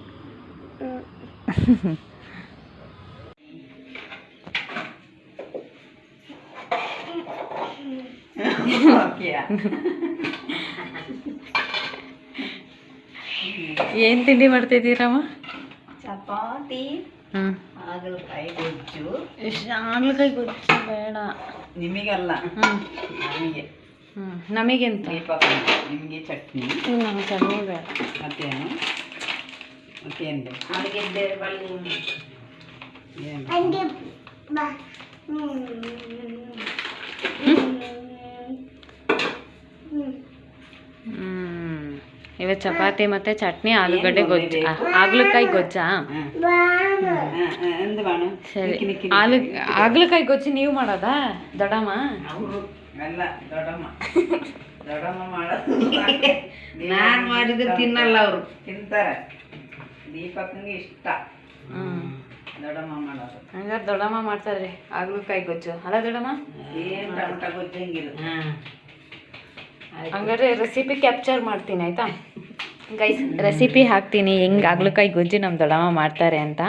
ಏನು ತಿಂಡಿ ಮಾಡ್ತಿದ್ದೀರಮ್ಮ? ಚಪಾತಿ, ಹಾಗಲಕಾಯಿ ಗೊಜ್ಜು. ಹಾಗಲಕಾಯಿ ಗೊಜ್ಜು ಬೇಡ ನಿಮಗಲ್ಲ, ನಮಗೆ. ನಮಗೆಂತ? ನಿಮಗೆ ಚಟ್ನಿ. ನಮಗೆ ಚಟ್ನಿ ಬೇಡ. ಮತ್ತೇನು? ಮತ್ತೇನು ಬೇಕು? ಆಲೂಗೆಡ್ಡೆ ಬಳ್ಳಿ ಇವತ್ತು ಚಪಾತಿ ಮತ್ತು ಚಟ್ನಿ, ಆಲೂಗಡ್ಡೆ ಗೊಜ್ಜು, ಹಾಗಲಕಾಯಿ ಗೊಜ್ಜಾ? ಸರಿ. ಹಾಗಲಕಾಯಿ ಗೊಜ್ಜು ನೀವು ಮಾಡೋದಾ ದೊಡ್ಡಮ್ಮ? ಅಲ್ಲ, ದೊಡ್ಡಮ್ಮ ಮಾಡೋದು. ನಾನು ಮಾಡಿದ್ರೆ ತಿನ್ನಲ್ಲ, ಅವರು ತಿಂತಾರೆ. ದೀಪಕ್ಕಿಗೆ ಇಷ್ಟ ದೊಡ್ಡಮ್ಮ ಮಾಡೋದು. ಹಂಗಾರೆ ದೊಡ್ಡಮ್ಮ ಮಾಡ್ತಾರೆ ಹಾಗಲಕಾಯಿ ಗೊಜ್ಜು ಅಲ್ಲ ದೊಡ್ಡಮ್ಮ? ಏನು ಟೊಮಟ ಗೊಜ್ಜು ಹಂಗಿರುತ್ತೆ. ಹಂಗಾದ್ರೆ ರೆಸಿಪಿ ಕ್ಯಾಪ್ಚರ್ ಮಾಡ್ತೀನಿ ಆಯಿತಾ ಗೈಸ್? ರೆಸಿಪಿ ಹಾಕ್ತೀನಿ ಹೆಂಗೆ ಹಾಗಲಕಾಯಿ ಗೊಜ್ಜು ನಮ್ಮ ದೊಡ್ಡಮ್ಮ ಮಾಡ್ತಾರೆ ಅಂತ.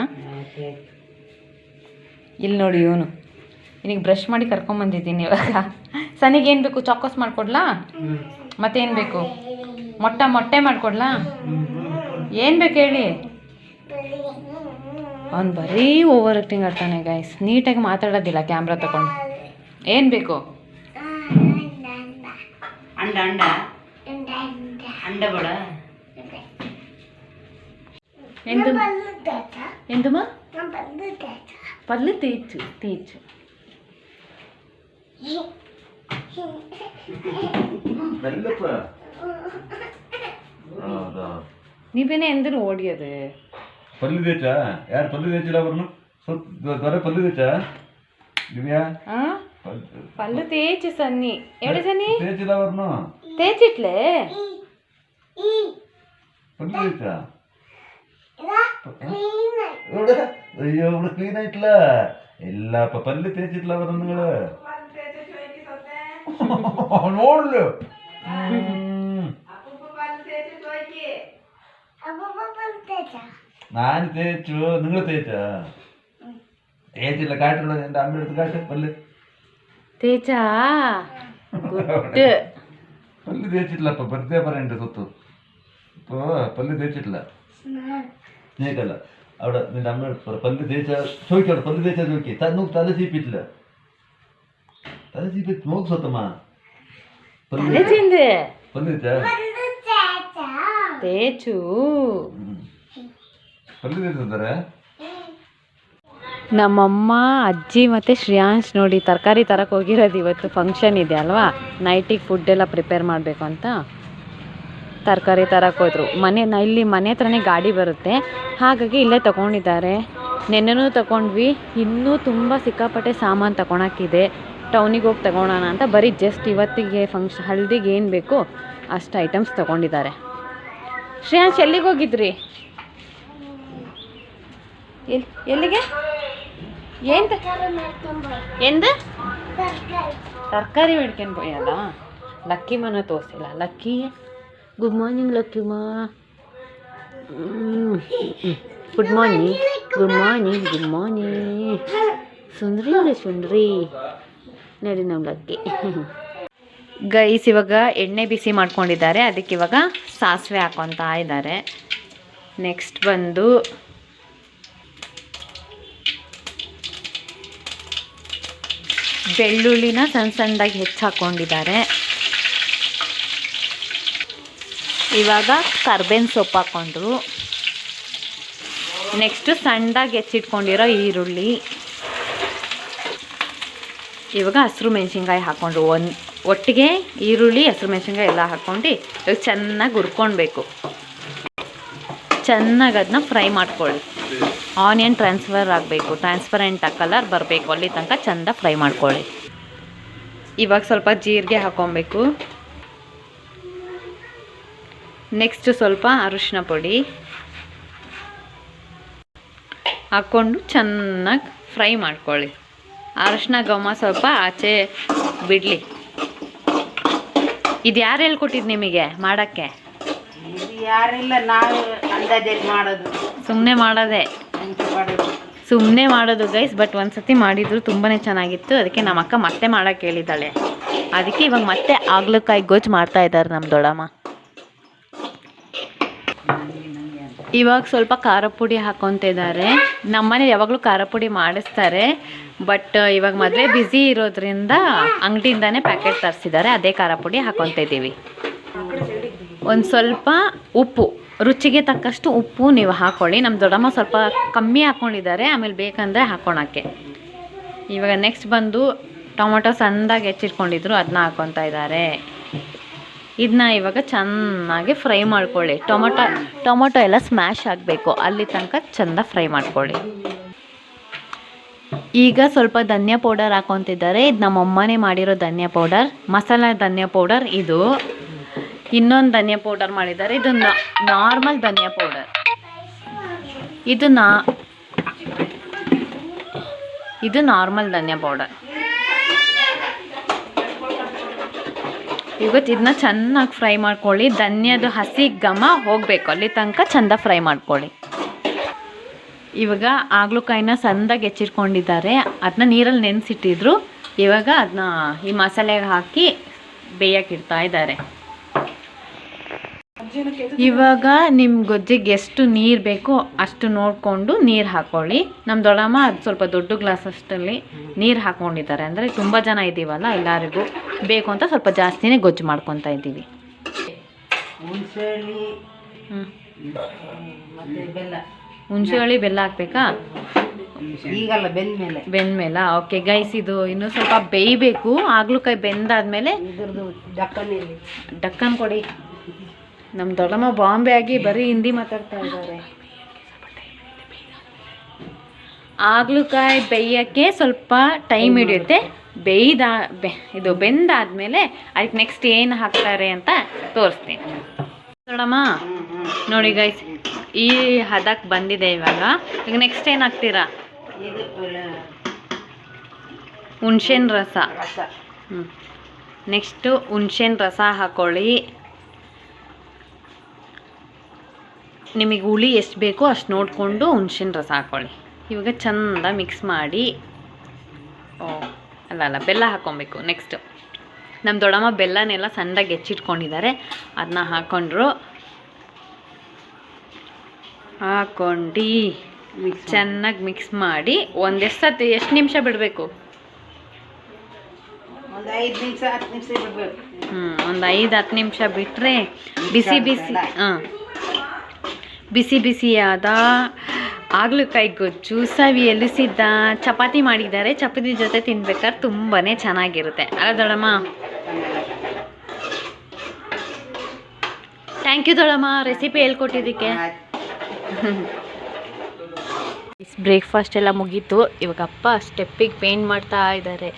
ಇಲ್ಲಿ ನೋಡಿ, ಇವನು ನಿನಗೆ ಬ್ರಷ್ ಮಾಡಿ ಕರ್ಕೊಂಬಂದಿದ್ದೀನಿ ಇವಾಗ. ಸನಿಗೇನು ಬೇಕು? ಚಾಕೋಸ್ ಮಾಡಿಕೊಡ್ಲಾ? ಮತ್ತೇನು ಬೇಕು? ಮೊಟ್ಟೆ ಮಾಡಿಕೊಡ್ಲಾ? ಏನು ಬೇಕು ಹೇಳಿ? ಅವ್ನು ಬರೀ ಓವರ್ ಆ್ಯಕ್ಟಿಂಗ್ ಆಡ್ತಾನೆ ಗೈಸ್, ನೀಟಾಗಿ ಮಾತಾಡೋದಿಲ್ಲ ಕ್ಯಾಮ್ರಾ ತಗೊಂಡು. ಏನು ಬೇಕು? ಅಂಡ ಬೇಡ. ಎಂದುಮ್ಮ? ಪಲ್ಲು ತೀಚು. ನೀವೇನೇ ಎಂದ್ರು ಓಡಿಯೋದು? పల్లి తెచ్చా యారు పల్లి తెచ్చిలా వరను త్వర పల్లి తెచ్చా దివ్యా పళ్ళు తేచి సన్ని ఎడు సన్ని తెచ్చిలా వరను తేచిట్లే పల్లి తెచ్చా ಅಯ್ಯೋ ಇವಳು ಕ್ಲೀನ್ ಆಯ್ತಲ್ಲ ಇಲ್ಲಪ್ಪ ಪಲ್ಲೆ ತೇಚಿಟ್ಲ ಅವರನ್ನುಗಳು ನೋಡ್ಲು ನಾನು തേച്ചു നിങ്ങൾ തേച്ചാ തേച്ചില്ല കാട്ടുള്ള എൻ്റെ അമ്മ എടുത്ത് കാട്ട് പല്ല് തേച്ചാ പല്ല് തേച്ചിട്ടില്ലപ്പ വെറുതെ പറയണ്ട സ്വത്ത് പല്ല് തേച്ചിട്ടില്ല. സ്നേക്കല്ല അവിടെ നിന്റെ അമ്മ പല്ല് തേച്ച ചോദിക്കവിടെ പല്ല് തേച്ചാ ചോദിക്കേ നോക്ക് തല ചീപ്പിട്ടില്ല. തല ചീപ്പി നോക്ക് സ്വത്തമ്മ പല്ല് തേച്ചാ ತೇಚು ಪಲ್ಯ ತೇಚ್ತಾರೆ. ನಮ್ಮಮ್ಮ ಅಜ್ಜಿ ಮತ್ತು ಶ್ರೇಯಾಂಶ್ ನೋಡಿ ತರಕಾರಿ ತರಕ್ಕೆ ಹೋಗಿರೋದು. ಇವತ್ತು ಫಂಕ್ಷನ್ ಇದೆ ಅಲ್ವಾ, ನೈಟಿಗೆ ಫುಡ್ ಎಲ್ಲ ಪ್ರಿಪೇರ್ ಮಾಡಬೇಕು ಅಂತ ತರಕಾರಿ ತರಕ್ಕೆ ಹೋದ್ರು. ಇಲ್ಲಿ ಮನೆ ಹತ್ರನೇ ಗಾಡಿ ಬರುತ್ತೆ, ಹಾಗಾಗಿ ಇಲ್ಲೇ ತೊಗೊಂಡಿದ್ದಾರೆ. ನೆನ್ನೆನೂ ತೊಗೊಂಡ್ವಿ, ಇನ್ನೂ ತುಂಬ ಸಿಕ್ಕಾಪಟ್ಟೆ ಸಾಮಾನು ತೊಗೊಳಕ್ಕಿದೆ. ಟೌನಿಗೆ ಹೋಗಿ ತೊಗೊಳೋಣ ಅಂತ ಬರೀ ಜಸ್ಟ್ ಇವತ್ತಿಗೆ ಹಳದಿಗೆ ಏನು ಬೇಕು ಅಷ್ಟು ಐಟಮ್ಸ್ ತೊಗೊಂಡಿದ್ದಾರೆ. ಶ್ರೇಯಾಂಶ್ ಎಲ್ಲಿಗೆ ಹೋಗಿದ್ರಿ? ಎಲ್ಲಿಗೆ? ಎಂದು ತರಕಾರಿ ಮೇಡ್ಕೊಂಡು ಹೋಯಲ್ಲ. ಲಕ್ಕಿ ಮನ ತೋರಿಸಿಲ್ಲ. Lucky good morning. ಲಕ್ಕಿಮಾ good morning. Good morning. Good morning. ಸುಂದ್ರಿ ಅವಳೆ ಸುಂದ್ರಿ ನಡಿ ನಮ್ಮ ಲಕ್ಕಿ. ಗೈಸ್ ಇವಾಗ ಎಣ್ಣೆ ಬಿಸಿ ಮಾಡ್ಕೊಂಡಿದ್ದಾರೆ, ಅದಕ್ಕೆ ಇವಾಗ ಸಾಸಿವೆ ಹಾಕೊತಾ ಇದ್ದಾರೆ. ನೆಕ್ಸ್ಟ್ ಬಂದು ಬೆಳ್ಳುಳ್ಳಿನ ಸಣ್ಣ ಸಣ್ಣದಾಗಿ ಹೆಚ್ಚು ಹಾಕ್ಕೊಂಡಿದ್ದಾರೆ. ಇವಾಗ ಕರ್ಬೇವಿನ ಸೊಪ್ಪು ಹಾಕ್ಕೊಂಡ್ರು. ನೆಕ್ಸ್ಟು ಸಣ್ಣದಾಗಿ ಹೆಚ್ಚಿಟ್ಕೊಂಡಿರೋ ಈರುಳ್ಳಿ. ಇವಾಗ ಹಸಿರು ಮೆಣಸಿನ್ಕಾಯಿ ಹಾಕ್ಕೊಂಡ್ರು. ಒಟ್ಟಿಗೆ ಈರುಳ್ಳಿ ಹಸಿರು ಮೆಣಸಿನ್ಕಾಯಿ ಎಲ್ಲ ಹಾಕ್ಕೊಂಡು ಇವಾಗ ಚೆನ್ನಾಗಿ ಹುರ್ಕೊಳ್ಬೇಕು. ಚೆನ್ನಾಗಿ ಅದನ್ನ ಫ್ರೈ ಮಾಡ್ಕೊಳ್ಳಿ. ಆನಿಯನ್ ಟ್ರಾನ್ಸ್ಪರೆಂಟ್ ಕಲರ್ ಬರಬೇಕು, ಅಲ್ಲಿ ತನಕ ಚೆಂದ ಫ್ರೈ ಮಾಡ್ಕೊಳ್ಳಿ. ಇವಾಗ ಸ್ವಲ್ಪ ಜೀರಿಗೆ ಹಾಕ್ಕೊಬೇಕು. ನೆಕ್ಸ್ಟ್ ಸ್ವಲ್ಪ ಅರಿಶಿನ ಪುಡಿ ಹಾಕ್ಕೊಂಡು ಚೆನ್ನಾಗಿ ಫ್ರೈ ಮಾಡ್ಕೊಳ್ಳಿ. ಅರಿಶಿನ ಘಮ ಸ್ವಲ್ಪ ಆಚೆ ಬಿಡಲಿ. ಇದು ಯಾರು ಹೇಳ್ಕೊಟ್ಟಿದ್ದು ನಿಮಗೆ ಮಾಡೋಕ್ಕೆ? ಯಾರಿಲ್ಲ, ನಾವು ಅಂದಾಜಲ್ಲಿ ಮಾಡೋದು, ಸುಮ್ಮನೆ ಮಾಡೋದು ಗೈಸ್. ಬಟ್ ಒಂದ್ಸತಿ ಮಾಡಿದ್ರು ತುಂಬಾ ಚೆನ್ನಾಗಿತ್ತು, ಅದಕ್ಕೆ ನಮ್ಮ ಅಕ್ಕ ಮತ್ತೆ ಮಾಡೋಕ್ಕೆ ಹೇಳಿದ್ದಾಳೆ. ಅದಕ್ಕೆ ಇವಾಗ ಮತ್ತೆ ಆಗ್ಲಕಾಯಿ ಗೊಜ್ಜು ಮಾಡ್ತಾ ಇದ್ದಾರೆ ನಮ್ಮ ದೊಡ್ಡಮ್ಮ. ಇವಾಗ ಸ್ವಲ್ಪ ಖಾರ ಪುಡಿ ಹಾಕ್ಕೊತಿದ್ದಾರೆ. ನಮ್ಮನೆ ಯಾವಾಗಲೂ ಖಾರ ಪುಡಿ ಮಾಡಿಸ್ತಾರೆ, ಬಟ್ ಇವಾಗ ಮದುವೆ ಬ್ಯುಸಿ ಇರೋದ್ರಿಂದ ಅಂಗಡಿಯಿಂದನೇ ಪ್ಯಾಕೆಟ್ ತರಿಸಿದ್ದಾರೆ, ಅದೇ ಖಾರ ಪುಡಿ ಹಾಕ್ಕೊತಿದ್ದೀವಿ. ಒಂದು ಸ್ವಲ್ಪ ಉಪ್ಪು, ರುಚಿಗೆ ತಕ್ಕಷ್ಟು ಉಪ್ಪು ನೀವು ಹಾಕ್ಕೊಳ್ಳಿ. ನಮ್ಮ ದೊಡ್ಡಮ್ಮ ಸ್ವಲ್ಪ ಕಮ್ಮಿ ಹಾಕ್ಕೊಂಡಿದ್ದಾರೆ, ಆಮೇಲೆ ಬೇಕಂದರೆ ಹಾಕ್ಕೊಳಕ್ಕೆ. ಇವಾಗ ನೆಕ್ಸ್ಟ್ ಬಂದು ಟೊಮೊಟೊ ಸಣ್ಣದಾಗಿ ಹೆಚ್ಚಿಟ್ಕೊಂಡಿದ್ರು, ಅದನ್ನ ಹಾಕ್ಕೊತಾ ಇದ್ದಾರೆ. ಇದನ್ನ ಇವಾಗ ಚೆನ್ನಾಗಿ ಫ್ರೈ ಮಾಡ್ಕೊಳ್ಳಿ. ಟೊಮೊಟೊ ಎಲ್ಲ ಸ್ಮ್ಯಾಶ್ ಆಗಬೇಕು, ಅಲ್ಲಿ ತನಕ ಚೆಂದ ಫ್ರೈ ಮಾಡ್ಕೊಳ್ಳಿ. ಈಗ ಸ್ವಲ್ಪ ಧನಿಯಾ ಪೌಡರ್ ಹಾಕ್ಕೊತಿದ್ದಾರೆ. ಇದು ನಮ್ಮಮ್ಮನೇ ಮಾಡಿರೋ ಧನಿಯಾ ಪೌಡರ್, ಮಸಾಲೆ ಧನಿಯಾ ಪೌಡರ್. ಇದು ಇನ್ನೊಂದು ಧನಿಯಾ ಪೌಡರ್ ಮಾಡಿದ್ದಾರೆ, ಇದು ನಾರ್ಮಲ್ ಧನಿಯಾ ಪೌಡರ್. ಇದು ನಾರ್ಮಲ್ ಧನಿಯಾ ಪೌಡರ್. ಇವತ್ತು ಇದನ್ನ ಚೆನ್ನಾಗಿ ಫ್ರೈ ಮಾಡ್ಕೊಳ್ಳಿ. ಧನಿಯಾದ ಹಸಿ ಘಮ ಹೋಗಬೇಕು, ಅಲ್ಲಿ ತನಕ ಚೆಂದ ಫ್ರೈ ಮಾಡ್ಕೊಳ್ಳಿ. ಇವಾಗ ಆಗ್ಲಕಾಯಿನ ಸಣ್ಣದಾಗಿ ಹೆಚ್ಚಿಟ್ಕೊಂಡಿದ್ದಾರೆ, ಅದನ್ನ ನೀರಲ್ಲಿ ನೆನೆಸಿಟ್ಟಿದ್ರು. ಇವಾಗ ಅದನ್ನ ಈ ಮಸಾಲೆಗೆ ಹಾಕಿ ಬೇಯಕ್ಕಿಡ್ತಾ ಇದ್ದಾರೆ. ಇವಾಗ ನಿಮ್ಮ ಗೊಜ್ಜಿಗೆ ಎಷ್ಟು ನೀರು ಬೇಕೋ ಅಷ್ಟು ನೋಡಿಕೊಂಡು ನೀರು ಹಾಕ್ಕೊಳ್ಳಿ. ನಮ್ಮ ದೊಡ್ಡಮ್ಮ ಅದು ಸ್ವಲ್ಪ ದೊಡ್ಡ ಗ್ಲಾಸ್ ಅಷ್ಟಲ್ಲಿ ನೀರು ಹಾಕ್ಕೊಂಡಿದ್ದಾರೆ. ಅಂದರೆ ತುಂಬ ಜನ ಇದ್ದೀವಲ್ಲ, ಎಲ್ಲರಿಗೂ ಬೇಕು ಅಂತ ಸ್ವಲ್ಪ ಜಾಸ್ತಿನೇ ಗೊಜ್ಜು ಮಾಡ್ಕೊತಾ ಇದ್ದೀವಿ. ಹುಣಸೆ ಬೆಲ್ಲ ಹಾಕ್ಬೇಕಾ? ಈಗಲ್ಲ, ಬೆಂದ್ಮೇಲೆ. ಓಕೆ ಗೈಸ್, ಇದು ಇನ್ನೂ ಸ್ವಲ್ಪ ಬೇಯಬೇಕು. ಆಗ್ಲಕಾಯಿ ಬೆಂದಾದ್ಮೇಲೆ ಡಕ್ಕನ್ ಕೊಡಿ. ನಮ್ಮ ದೊಡ್ಡಮ್ಮ ಬಾಂಬೆ ಆಗಿ ಬರೀ ಹಿಂದಿ ಮಾತಾಡ್ತಾ ಇದ್ದಾರೆ. ಆಗ್ಲಕಾಯಿ ಬೇಯೋಕ್ಕೆ ಸ್ವಲ್ಪ ಟೈಮ್ ಹಿಡಿಯುತ್ತೆ. ಇದು ಬೆಂದಾದ್ಮೇಲೆ ಅದಕ್ಕೆ ನೆಕ್ಸ್ಟ್ ಏನು ಹಾಕ್ತಾರೆ ಅಂತ ತೋರಿಸ್ತೀನಿ. ದೊಡ್ಡಮ್ಮ ನೋಡಿ ಗೈಸ್, ಈ ಹದಕ್ಕೆ ಬಂದಿದೆ. ಈಗ ನೆಕ್ಸ್ಟ್ ಏನು ಹಾಕ್ತೀರಾ? ಹುಣ್ಸೆನ್ ರಸ. ನೆಕ್ಸ್ಟು ಹುಣ್ಸೆನ್ ರಸ ಹಾಕ್ಕೊಳ್ಳಿ. ನಿಮಗೆ ಹುಳಿ ಎಷ್ಟು ಬೇಕೋ ಅಷ್ಟು ನೋಡಿಕೊಂಡು ಹುಣ್ಸೆನ್ ರಸ ಹಾಕ್ಕೊಳ್ಳಿ. ಇವಾಗ ಚೆಂದ ಮಿಕ್ಸ್ ಮಾಡಿ, ಬೆಲ್ಲ ಹಾಕ್ಕೊಬೇಕು. ನೆಕ್ಸ್ಟು ನಮ್ಮ ದೊಡ್ಡಮ್ಮ ಬೆಲ್ಲನೆಲ್ಲ ಸಣ್ಣದಾಗಿ ಹೆಚ್ಚಿಟ್ಕೊಂಡಿದ್ದಾರೆ, ಅದನ್ನ ಹಾಕ್ಕೊಂಡ್ರು. ಹಾಕ್ಕೊಂಡು ಚೆನ್ನಾಗಿ ಮಿಕ್ಸ್ ಮಾಡಿ ಎಷ್ಟು ನಿಮಿಷ ಬಿಡಬೇಕು? ಒಂದು 5 ನಿಮಿಷ 10 ನಿಮಿಷ ಬಿಡಬೇಕು. ಒಂದು 5-10 ನಿಮಿಷ ಬಿಟ್ಟರೆ ಬಿಸಿ ಬಿಸಿ ಬಿಸಿ ಬಿಸಿಯಾದ ಹಾಗಲಕಾಯಿ ಗೊಜ್ಜು ಸವಿಯಲಿಸಿದ್ದ ಚಪಾತಿ ಮಾಡಿದ್ದಾರೆ. ಚಪಾತಿ ಜೊತೆ ತಿನ್ಬೇಕಾದ್ರೆ ತುಂಬಾ ಚೆನ್ನಾಗಿರುತ್ತೆ ಅಲ್ಲ ದೊಡಮ್ಮ? ಥ್ಯಾಂಕ್ ಯು ದೊಡಮ್ಮ ರೆಸಿಪಿ ಹೇಳ್ಕೊಟ್ಟಿದ್ದಕ್ಕೆ. ಬ್ರೇಕ್ಫಾಸ್ಟ್ ಎಲ್ಲ ಮುಗೀತು. ಇವಾಗ ಅಪ್ಪ ಸ್ಟೆಪ್ಪಿಗೆ ಪೇಂಟ್ ಮಾಡ್ತಾ ಇದ್ದಾರೆ.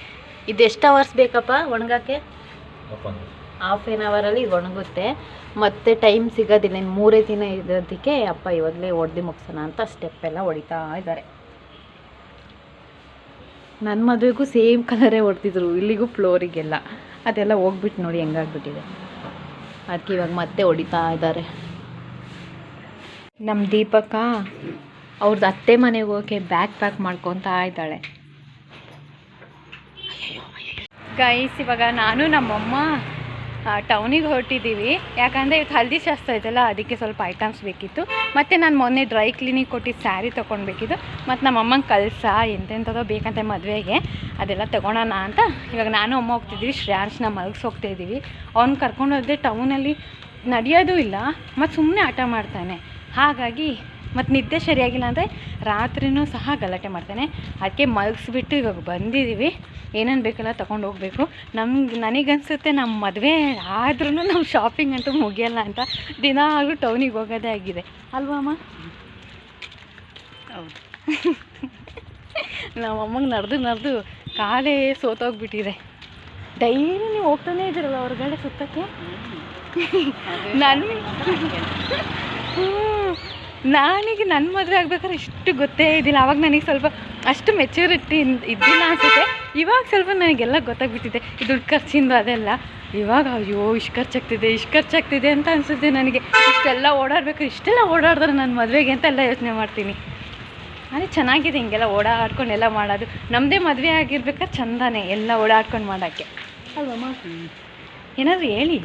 ಇದೆಷ್ಟು ಅವರ್ಸ್ ಬೇಕಪ್ಪ ಒಣಗಕ್ಕೆ? ಹಾಫ್ ಆನ್ ಅವರಲ್ಲಿ ಇದು ಒಣಗುತ್ತೆ. ಮತ್ತೆ ಟೈಮ್ ಸಿಗೋದಿಲ್ಲ, ಇನ್ನು 3 ದಿನ ಇರೋದಕ್ಕೆ ಅಪ್ಪ ಇವಾಗಲೇ ಹೊಡೆದು ಮುಗಿಸೋಣ ಅಂತ ಸ್ಟೆಪ್ ಎಲ್ಲ ಹೊಡಿತಾ ಇದ್ದಾರೆ. ನನ್ನ ಮದುವೆಗೂ ಸೇಮ್ ಕಲರೇ ಹೊಡ್ತಿದ್ರು, ಇಲ್ಲಿಗೂ ಫ್ಲೋರಿಗೆಲ್ಲ. ಅದೆಲ್ಲ ಹೋಗ್ಬಿಟ್ಟು ನೋಡಿ ಹೆಂಗಾಗ್ಬಿಟ್ಟಿದೆ. ಅದಕ್ಕೆ ಇವಾಗ ಮತ್ತೆ ಹೊಡಿತಾ ಇದ್ದಾರೆ. ನಮ್ಮ ದೀಪಕ್ಕ ಅವ್ರದ್ದು ಅತ್ತೆ ಮನೆಗೆ ಹೋಗಿ ಬ್ಯಾಗ್ ಪ್ಯಾಕ್ ಮಾಡ್ಕೊತಾ ಇದ್ದಾಳೆ. ಗೈಸ್, ಇವಾಗ ನಾನು ನಮ್ಮಮ್ಮ ಟೌನಿಗೆ ಹೊರಟಿದ್ದೀವಿ. ಯಾಕಂದರೆ ಇವತ್ತು ಹಲ್ದಿ ಶಾಸ್ತ್ರ ಇದೆಲ್ಲ, ಅದಕ್ಕೆ ಸ್ವಲ್ಪ ಐಟಮ್ಸ್ ಬೇಕಿತ್ತು. ಮತ್ತು ನಾನು ಮೊನ್ನೆ ಡ್ರೈ ಕ್ಲೀನಿಗೆ ಕೊಟ್ಟಿದ್ದು ಸ್ಯಾರಿ ತೊಗೊಳ್ಬೇಕಿತ್ತು. ಮತ್ತು ನಮ್ಮಮ್ಮಂಗೆ ಕಲ್ಸ ಎಂತೆಂಥದೋ ಬೇಕಂತೆ ಮದುವೆಗೆ, ಅದೆಲ್ಲ ತೊಗೊಳೋಣ ಅಂತ ಇವಾಗ ನಾನು ಅಮ್ಮ ಹೋಗ್ತಿದ್ದೀವಿ. ಶ್ರೇಯಾಂಶ್ನ ಮಲಗಿಸಿ ಹೋಗ್ತಾಯಿದ್ದೀವಿ. ಅವ್ನು ಕರ್ಕೊಂಡು ಹೋದರೆ ಟೌನಲ್ಲಿ ನಡೆಯೋದು ಇಲ್ಲ, ಮತ್ತು ಸುಮ್ಮನೆ ಆಟ ಮಾಡ್ತಾನೆ. ಹಾಗಾಗಿ ಮತ್ತು ನಿದ್ದೆ ಸರಿಯಾಗಿಲ್ಲ ಅಂದರೆ ರಾತ್ರಿನೂ ಸಹ ಗಲಾಟೆ ಮಾಡ್ತಾನೆ. ಅದಕ್ಕೆ ಮಲಗಿಸ್ಬಿಟ್ಟು ಇವಾಗ ಬಂದಿದ್ದೀವಿ. ಏನೇನು ಬೇಕೆಲ್ಲ ತೊಗೊಂಡು ಹೋಗಬೇಕು. ನನಗನ್ಸುತ್ತೆ ನಮ್ಮ ಮದುವೆ ಆದ್ರೂ ನಮ್ಮ ಶಾಪಿಂಗ್ ಅಂತೂ ಮುಗಿಯಲ್ಲ ಅಂತ. ದಿನ ಆಗಲೂ ಟೌನಿಗೆ ಹೋಗೋದೇ ಆಗಿದೆ ಅಲ್ವಾ ಅಮ್ಮ? ಹೌದು. ನಮ್ಮಮ್ಮಗೆ ನಡೆದು ಕಾಲೇ ಸೋತೋಗ್ಬಿಟ್ಟಿದೆ. ಡೈಲಿ ನೀವು ಹೋಗ್ತಾನೇ ಇದ್ದೀರಲ್ಲ ಹೊರಗಡೆ ಸುತ್ತಕ್ಕೆ. ನನಗೆ ನನ್ನ ಮದುವೆ ಆಗ್ಬೇಕಾದ್ರೆ ಇಷ್ಟು ಗೊತ್ತೇ ಇದ್ದಿಲ್ಲ. ಆವಾಗ ನನಗೆ ಸ್ವಲ್ಪ ಅಷ್ಟು ಮೆಚ್ಯೂರಿಟಿ ಇದ್ದಿಲ್ಲ ಅನಿಸುತ್ತೆ. ಇವಾಗ ಸ್ವಲ್ಪ ನನಗೆಲ್ಲ ಗೊತ್ತಾಗ್ಬಿಟ್ಟಿದೆ, ಈ ದುಡ್ಡು ಖರ್ಚಿಂದು ಅದೆಲ್ಲ. ಇವಾಗ ಅಯ್ಯೋ ಇಷ್ಟು ಖರ್ಚಾಗ್ತಿದೆ ಅಂತ ಅನಿಸುತ್ತೆ ನನಗೆ. ಇಷ್ಟೆಲ್ಲ ಓಡಾಡಿದ್ರೆ ನನ್ನ ಮದುವೆಗೆ ಅಂತ ಎಲ್ಲ ಯೋಚನೆ ಮಾಡ್ತೀನಿ. ಆದರೆ ಚೆನ್ನಾಗಿದೆ ಹಿಂಗೆಲ್ಲ ಓಡಾಡ್ಕೊಂಡು ಎಲ್ಲ ಮಾಡೋದು. ನಮ್ಮದೇ ಮದುವೆ ಆಗಿರ್ಬೇಕಾದ್ರೆ ಚಂದಾನೆ ಎಲ್ಲ ಓಡಾಡ್ಕೊಂಡು ಮಾಡೋಕ್ಕೆ ಅಲ್ವಮ್ಮ? ಏನಾದರೂ ಹೇಳಿ.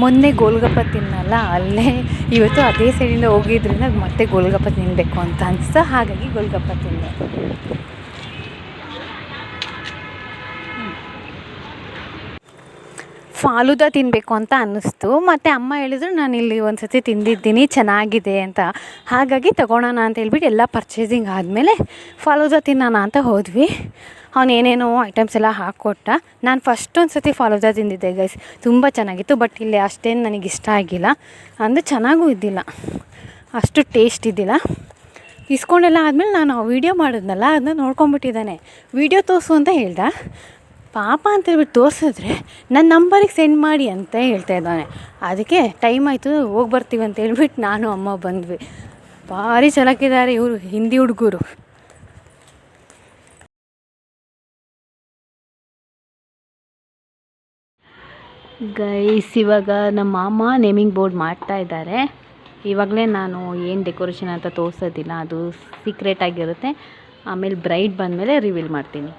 ಮೊನ್ನೆ ಗೋಲ್ಗಪ್ಪ ತಿನ್ನಲ್ಲ, ಅಲ್ಲೇ ಇವತ್ತು ಅದೇ ಸೈಡಿಂದ ಹೋಗಿದ್ರಿಂದ ಮತ್ತೆ ಗೋಲ್ಗಪ್ಪ ತಿನ್ನಬೇಕು ಅಂತ ಅನಿಸ್ತು. ಹಾಗಾಗಿ ಗೋಲ್ಗಪ್ಪ ತಿಂದೆ. ಫಾಲೂದಾ ತಿನ್ನಬೇಕು ಅಂತ ಅನ್ನಿಸ್ತು. ಮತ್ತು ಅಮ್ಮ ಹೇಳಿದ್ರು, ನಾನು ಇಲ್ಲಿ ಒಂದು ಸತಿ ತಿಂದಿದ್ದೀನಿ ಚೆನ್ನಾಗಿದೆ ಅಂತ. ಹಾಗಾಗಿ ತೊಗೊಳೋಣ ಅಂತ ಹೇಳ್ಬಿಟ್ಟು ಎಲ್ಲ ಪರ್ಚೇಸಿಂಗ್ ಆದಮೇಲೆ ಫಾಲೂದಾ ತಿನ್ನೋಣ ಅಂತ ಹೋದ್ವಿ. ಅವನು ಏನೇನೋ ಐಟಮ್ಸ್ ಎಲ್ಲ ಹಾಕ್ಕೊಟ್ಟ. ನಾನು ಫಸ್ಟ್ ಒಂದು ಸತಿ ಫಾಲೂದಾ ತಿಂದಿದ್ದೆ ಗೈಸ್, ತುಂಬ ಚೆನ್ನಾಗಿತ್ತು. ಬಟ್ ಇಲ್ಲಿ ಅಷ್ಟೇನು ನನಗೆ ಇಷ್ಟ ಆಗಿಲ್ಲ, ಅಂದರೆ ಚೆನ್ನಾಗೂ ಇದ್ದಿಲ್ಲ, ಅಷ್ಟು ಟೇಸ್ಟ್ ಇದ್ದಿಲ್ಲ. ಇಸ್ಕೊಂಡೆಲ್ಲ ಆದಮೇಲೆ ನಾನು ವೀಡಿಯೋ ಮಾಡಿದ್ನಲ್ಲ, ಅದನ್ನ ನೋಡ್ಕೊಂಬಿಟ್ಟಿದ್ದಾನೆ. ವೀಡಿಯೋ ತೋರಿಸು ಅಂತ ಹೇಳ್ದೆ. ಪಾಪ ಅಂತೇಳ್ಬಿಟ್ಟು ತೋರಿಸಿದ್ರೆ ನನ್ನ ನಂಬರಿಗೆ ಸೆಂಡ್ ಮಾಡಿ ಅಂತ ಹೇಳ್ತಾ ಇದ್ದಾನೆ. ಅದಕ್ಕೆ ಟೈಮ್ ಆಯಿತು ಹೋಗಿ ಬರ್ತೀವಿ ಅಂತ ಹೇಳ್ಬಿಟ್ಟು ನಾನು ಅಮ್ಮ ಬಂದ್ವಿ. ಭಾರಿ ಚಲಾಕಿದ್ದಾರೆ ಇವರು ಹಿಂದಿ ಹುಡುಗರು. ಗೈಸ್, ಇವಾಗ ನಮ್ಮ ಮಾಮ ನೇಮಿಂಗ್ ಬೋರ್ಡ್ ಮಾಡ್ತಾ ಇದ್ದಾರೆ. ಇವಾಗಲೇ ನಾನು ಏನು ಡೆಕೋರೇಷನ್ ಅಂತ ತೋರಿಸೋದಿಲ್ಲ, ಅದು ಸೀಕ್ರೆಟ್ ಆಗಿರುತ್ತೆ. ಆಮೇಲೆ ಬ್ರೈಡ್ ಬಂದಮೇಲೆ ರಿವೀಲ್ ಮಾಡ್ತೀನಿ.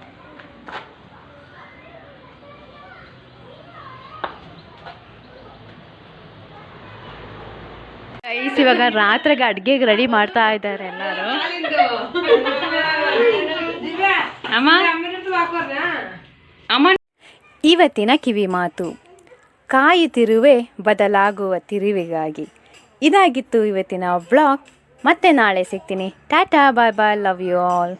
ಗೈಸ್, ಇವಾಗ ರಾತ್ರಿಗೆ ಅಡುಗೆಗೆ ರೆಡಿ ಮಾಡ್ತಾ ಇದ್ದಾರೆ ಎಲ್ಲರೂ. ಅಮ್ಮ, ಇವತ್ತಿನ ಕಿವಿ ಮಾತು: ಕಾಯುತ್ತಿರುವೆ ಬದಲಾಗುವ ತಿರುವಿಗಾಗಿ. ಇದಾಗಿತ್ತು ಇವತ್ತಿನ ವ್ಲಾಗ್. ಮತ್ತೆ ನಾಳೆ ಸಿಗ್ತೀನಿ. ಟಾಟಾ, ಬಾಯ್ ಬಾಯ್, ಲವ್ ಯು ಆಲ್.